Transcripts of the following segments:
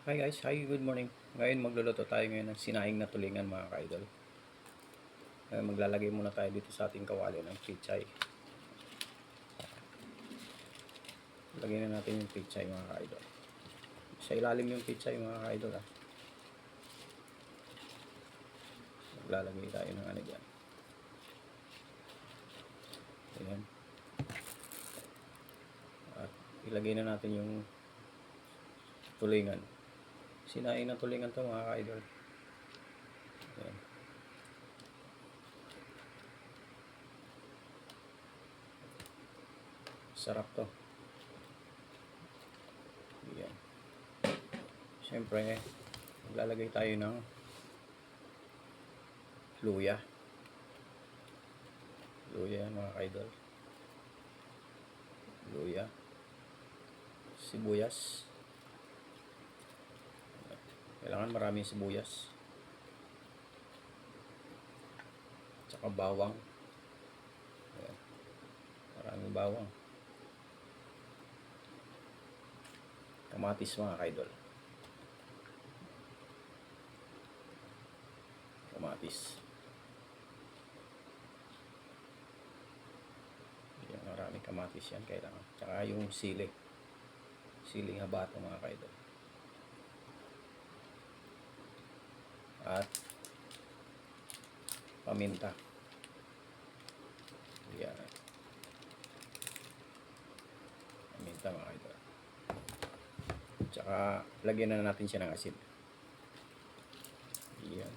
Hi guys, good morning. Ngayon magluluto tayo ngayon ng sinaing na tulingan mga ka-idol. Ngayon maglalagay muna tayo dito sa ating kawali ng pichay. Lagyan na natin yung pichay mga ka-idol. Sa ilalim yung pichay mga ka-idol ha. Maglalagay tayo ng ano dyan. Ayan. At ilagay na natin yung tulingan. Sinaing na tulingan to mga ka-idol. Ayan. Sarap to. Ayan. Siyempre, maglalagay tayo ng luya. Luya yan mga ka-idol. Luya. Sibuyas. Kailangan maraming sibuyas. Tsaka bawang. Ayan. Maraming bawang. Kamatis mga ka-idol. Kamatis. Ayan, maraming kamatis yan kailangan. Tsaka yung sili. Siling habato mga ka-idol. At paminta. Ayan. Paminta mga ka-idol. Tsaka lagyan na natin siya ng asin. Ayan.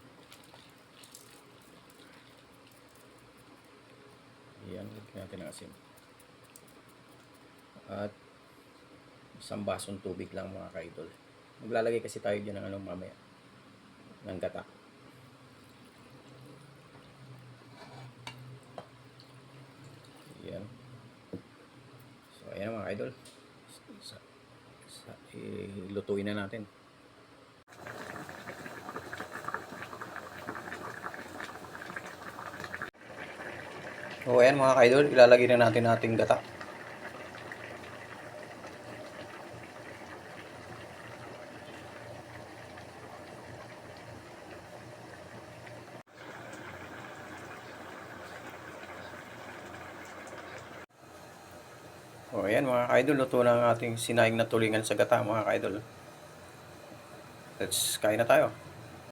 Ayan, lagyan natin ng asin. At isang basong tubig lang mga ka-idol. Maglalagay kasi tayo dyan ng mamaya. Ng gata. Ayan. So ayan mga ka-idol. Ilutuin na natin. So ayan mga ka-idol, ilalagay na natin ating gata. So ayan mga ka-idol, luto na ang ating sinaing na tulingan sa gata mga ka-idol. Let's kain na tayo.